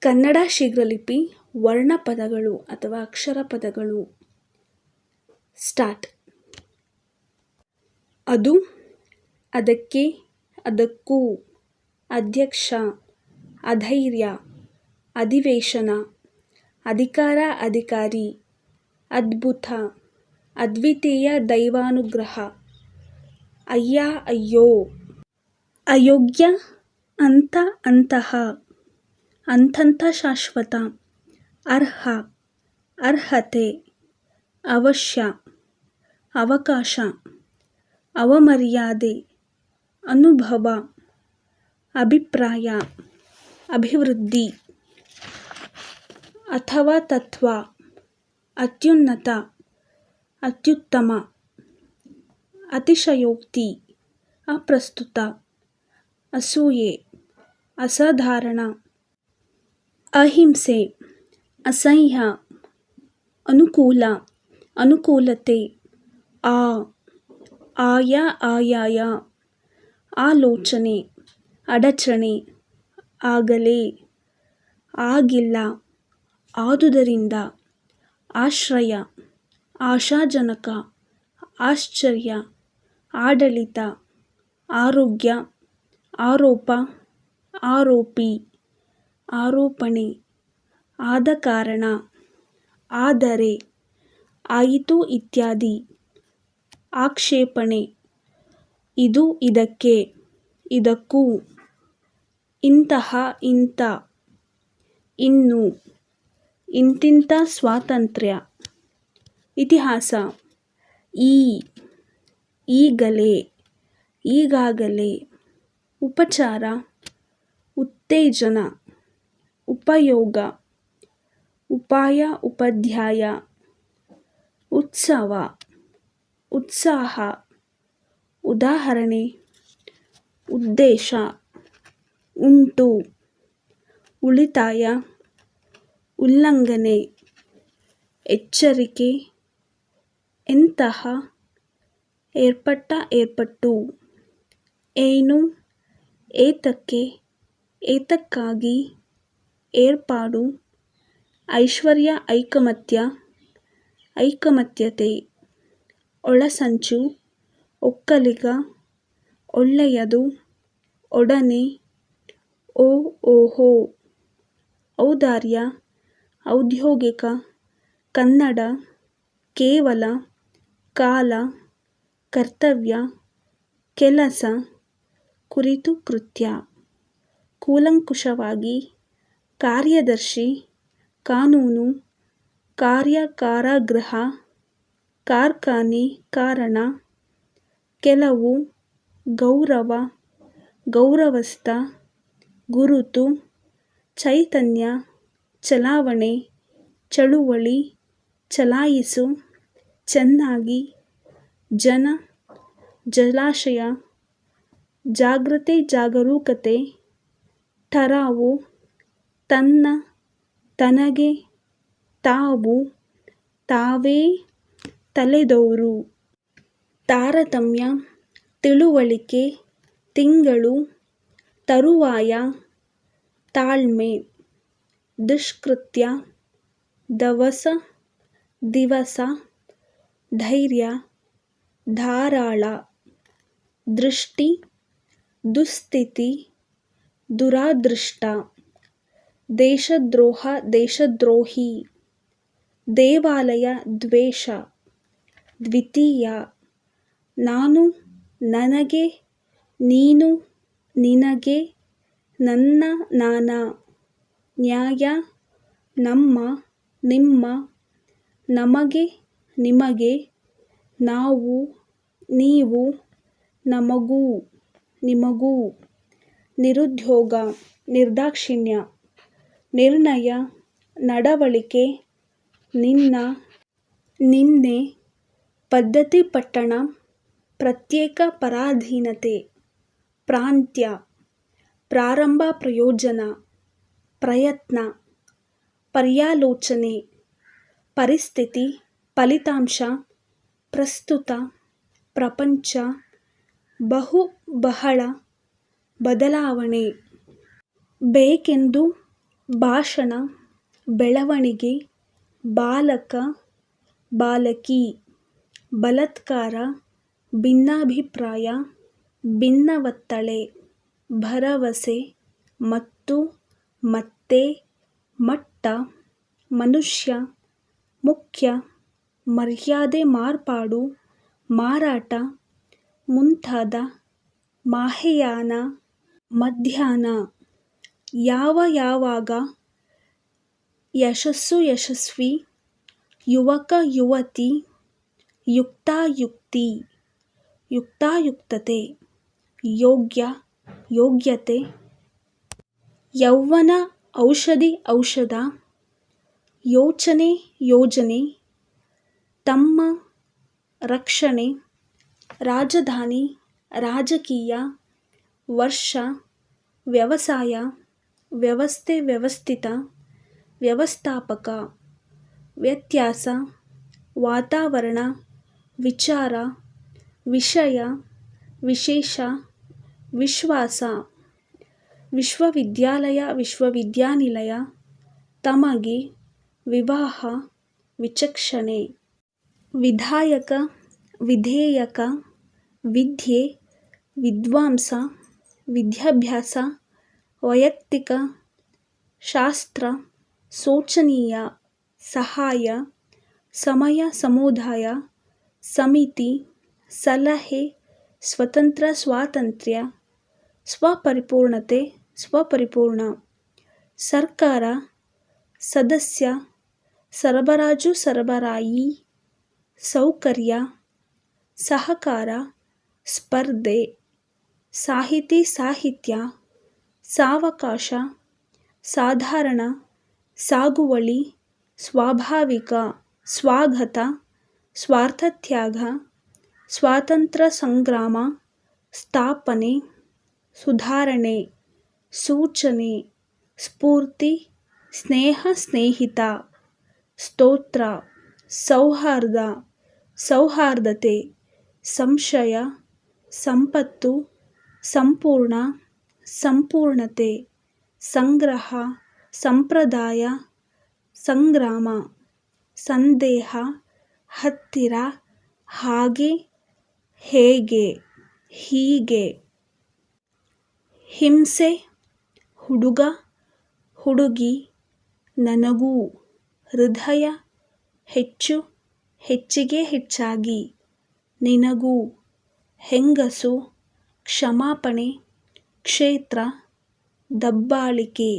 ಕನ್ನಡ ಶೀಘ್ರಲಿಪಿ ವರ್ಣಪದಗಳು ಅಥವಾ ಅಕ್ಷರ ಪದಗಳು. ಸ್ಟಾರ್ಟ್. ಅದು, ಅದಕ್ಕೆ, ಅದಕ್ಕೂ, ಅಧ್ಯಕ್ಷ, ಅಧೈರ್ಯ, ಅಧಿವೇಶನ, ಅಧಿಕಾರ, ಅಧಿಕಾರಿ, ಅದ್ಭುತ, ಅದ್ವಿತೀಯ ದೈವಾನುಗ್ರಹ, ಅಯ್ಯ, ಅಯ್ಯೋ, ಅಯೋಗ್ಯ, ಅಂಥ, ಅಂತಹ, ಅಂಥಂಥ ಶಾಶ್ವತ, ಅರ್ಹ, ಅರ್ಹತೆ, ಅವಶ್ಯ, ಅವಕಾಶ, ಅವಮರ್ಯಾದೆ, ಅನುಭವ, ಅಭಿಪ್ರಾಯ, ಅಭಿವೃದ್ಧಿ, ಅಥವಾ ತತ್ವ, ಅತ್ಯುನ್ನತ, ಅತ್ಯುತ್ತಮ, ಅತಿಶಯೋಕ್ತಿ, ಅಪ್ರಸ್ತುತ, ಅಸೂಯೆ, ಅಸಾಧಾರಣ, ಅಹಿಂಸೆ, ಅಸಹ್ಯ, ಅನುಕೂಲ, ಅನುಕೂಲತೆ, ಆಯ, ಆಯಾಯ, ಆಲೋಚನೆ, ಅಡಚಣೆ, ಆಗಲೇ, ಆಗಿಲ್ಲ, ಆದುದರಿಂದ, ಆಶ್ರಯ, ಆಶಾಜನಕ, ಆಶ್ಚರ್ಯ, ಆಡಳಿತ, ಆರೋಗ್ಯ, ಆರೋಪ, ಆರೋಪಿ, ಆರೋಪಣೆ, ಆದ ಕಾರಣ, ಆದರೆ, ಆಯಿತು ಇತ್ಯಾದಿ, ಆಕ್ಷೇಪಣೆ, ಇದು ಇದಕ್ಕೆ, ಇದಕ್ಕೂ, ಇಂತಹ ಇಂಥ, ಇನ್ನು, ಇಂತಿಂಥ ಸ್ವಾತಂತ್ರ್ಯ, ಇತಿಹಾಸ, ಈಗಲೇ, ಈಗಾಗಲೇ, ಉಪಚಾರ, ಉತ್ತೇಜನ, ಉಪಯೋಗ, ಉಪಾಯ, ಉಪಾಧ್ಯಾಯ, ಉತ್ಸವ, ಉತ್ಸಾಹ, ಉದಾಹರಣೆ, ಉದ್ದೇಶ, ಉಂಟು, ಉಳಿತಾಯ, ಉಲ್ಲಂಘನೆ, ಎಚ್ಚರಿಕೆ, ಎಂತಹ, ಏರ್ಪಟ್ಟ, ಏರ್ಪಟ್ಟು, ಏನು, ಏತಕ್ಕೆ, ಏತಕ್ಕಾಗಿ, ಏರ್ಪಾಡು, ಐಶ್ವರ್ಯ, ಐಕಮತ್ಯ, ಐಕಮತ್ಯತೆ, ಒಳಸಂಚು, ಒಕ್ಕಲಿಗ, ಒಳ್ಳೆಯದು, ಒಡನೆ, ಓಹೋ, ಔದಾರ್ಯ, ಔದ್ಯೋಗಿಕ, ಕನ್ನಡ, ಕೇವಲ, ಕಾಲ, ಕರ್ತವ್ಯ, ಕೆಲಸ, ಕುರಿತು, ಕೃತ್ಯ, ಕೂಲಂಕುಷವಾಗಿ, ಕಾರ್ಯದರ್ಶಿ, ಕಾನೂನು, ಕಾರ್ಯ, ಕಾರಾಗೃಹ, ಕಾರ್ಖಾನೆ, ಕಾರಣ, ಕೆಲವು, ಗೌರವ, ಗೌರವಸ್ಥ, ಗುರುತು, ಚೈತನ್ಯ, ಚಲಾವಣೆ, ಚಳುವಳಿ, ಚಲಾಯಿಸು, ಚೆನ್ನಾಗಿ, ಜನ, ಜಲಾಶಯ, ಜಾಗ್ರತೆ, ಜಾಗರೂಕತೆ, ಠರಾವು, ತನ್ನ, ತನಗೆ, ತಾವು, ತಾವೇ, ತಲೆದೋರು, ತಾರತಮ್ಯ, ತಿಳುವಳಿಕೆ, ತಿಂಗಳು, ತರುವಾಯ, ತಾಳ್ಮೆ, ದುಷ್ಕೃತ್ಯ, ದವಸ, ದಿವಸ, ಧೈರ್ಯ, ಧಾರಾಳ, ದೃಷ್ಟಿ, ದುಸ್ಥಿತಿ, ದುರಾದೃಷ್ಟ, ದೇಶದ್ರೋಹ, ದೇಶದ್ರೋಹಿ, ದೇವಾಲಯ, ದ್ವೇಷ, ದ್ವಿತೀಯ, ನಾನು, ನನಗೆ, ನೀನು, ನಿನಗೆ, ನನ್ನ, ನಾನ, ನ್ಯಾಯ, ನಮ್ಮ, ನಿಮ್ಮ, ನಮಗೆ, ನಿಮಗೆ, ನಾವು, ನೀವು, ನಮಗೂ, ನಿಮಗೂ, ನಿರುದ್ಯೋಗ, ನಿರ್ದಾಕ್ಷಿಣ್ಯ, ನಿರ್ಣಯ, ನಡವಳಿಕೆ, ನಿನ್ನ, ನಿನ್ನೆ, ಪದ್ಧತಿ, ಪಟ್ಟಣ, ಪ್ರತ್ಯೇಕ, ಪರಾಧೀನತೆ, ಪ್ರಾಂತ್ಯ, ಪ್ರಾರಂಭ, ಪ್ರಯೋಜನ, ಪ್ರಯತ್ನ, ಪರ್ಯಾಲೋಚನೆ, ಪರಿಸ್ಥಿತಿ, ಫಲಿತಾಂಶ, ಪ್ರಸ್ತುತ, ಪ್ರಪಂಚ, ಬಹು, ಬಹಳ, ಬದಲಾವಣೆ, ಬೇಕೆಂದು, ಭಾಷಣ, ಬೆಳವಣಿಗೆ, ಬಾಲಕ, ಬಾಲಕಿ, ಬಲಾತ್ಕಾರ, ಭಿನ್ನಾಭಿಪ್ರಾಯ, ಭಿನ್ನವತ್ತಳೆ, ಭರವಸೆ, ಮತ್ತು, ಮತ್ತೆ, ಮಟ್ಟ, ಮನುಷ್ಯ, ಮುಖ್ಯ, ಮರ್ಯಾದೆ ಮಾರ್ಪಾಡು, ಮಾರಾಟ, ಮುಂತಾದ, ಮಾಹೆಯಾನ, ಮಧ್ಯಾಹ್ನ, ಯಾವ ಯಾವಾಗ, ಯಶಸ್ಸು ಯಶಸ್ವಿ, ಯುವಕ ಯುವತಿ, ಯುಕ್ತಾಯುಕ್ತಿ, ಯುಕ್ತಾಯುಕ್ತತೆ, ಯೋಗ್ಯ ಯೋಗ್ಯತೆ, ಯೌವನ ಔಷಧಿ ಔಷಧ, ಯೋಚನೆ ಯೋಜನೆ, ತಮ್ಮ, ರಕ್ಷಣೆ, ರಾಜಧಾನಿ, ರಾಜಕೀಯ, ವರ್ಷ, ವ್ಯವಸಾಯ, ವ್ಯವಸ್ಥೆ ವ್ಯವಸ್ಥಿತ, ವ್ಯವಸ್ಥಾಪಕ, ವ್ಯತ್ಯಾಸ, ವಾತಾವರಣ, ವಿಚಾರ, ವಿಷಯ, ವಿಶೇಷ, ವಿಶ್ವಾಸ, ವಿಶ್ವವಿದ್ಯಾಲಯ ವಿಶ್ವವಿದ್ಯಾನಿಲಯ, ತಮಗೆ, ವಿವಾಹ, ವಿಚಕ್ಷಣೆ, ವಿಧಾಯಕ, ವಿಧೇಯಕ, ವಿದ್ಯೆ, ವಿದ್ವಾಂಸ, ವಿದ್ಯಾಭ್ಯಾಸ, ವೈಯಕ್ತಿಕ, ಶಾಸ್ತ್ರ, ಶೋಚನೀಯ, ಸಹಾಯ, ಸಮಯ ಸಮುದಾಯ, ಸಮಿತಿ, ಸಲಹೆ, ಸ್ವತಂತ್ರ ಸ್ವಾತಂತ್ರ್ಯ, ಸ್ವಪರಿಪೂರ್ಣತೆ ಸ್ವಪರಿಪೂರ್ಣ, ಸರ್ಕಾರ, ಸದಸ್ಯ, ಸರಬರಾಜು ಸರಬರಾಯಿ, ಸೌಕರ್ಯ, ಸಹಕಾರ, ಸ್ಪರ್ಧೆ, ಸಾಹಿತಿ ಸಾಹಿತ್ಯ, ಸಾವಕಾಶ, ಸಾಧಾರಣ, ಸಾಗುವಳಿ, ಸ್ವಾಭಾವಿಕ, ಸ್ವಾಗತ, ಸ್ವಾರ್ಥತ್ಯಾಗ, ಸ್ವಾತಂತ್ರ್ಯ ಸಂಗ್ರಾಮ, ಸ್ಥಾಪನೆ, ಸುಧಾರಣೆ, ಸೂಚನೆ, ಸ್ಫೂರ್ತಿ, ಸ್ನೇಹ ಸ್ನೇಹಿತ, ಸ್ತೋತ್ರ, ಸೌಹಾರ್ದ, ಸೌಹಾರ್ದತೆ, ಸಂಶಯ, ಸಂಪತ್ತು, ಸಂಪೂರ್ಣ, ಸಂಪೂರ್ಣತೆ, ಸಂಗ್ರಹ, ಸಂಪ್ರದಾಯ, ಸಂಗ್ರಾಮ, ಸಂದೇಹ, ಹತ್ತಿರ, ಹಾಗೆ, ಹೇಗೆ, ಹೀಗೆ, ಹಿಂಸೆ, ಹುಡುಗ, ಹುಡುಗಿ, ನನಗೂ, ಹೃದಯ, ಹೆಚ್ಚು, ಹೆಚ್ಚಿಗೆ ಹೆಚ್ಚಾಗಿ, ನಿನಗೂ, ಹೆಂಗಸು, ಕ್ಷಮಾಪಣೆ, ಕ್ಷೇತ್ರ, ದಬ್ಬಾಳಿಕೆ.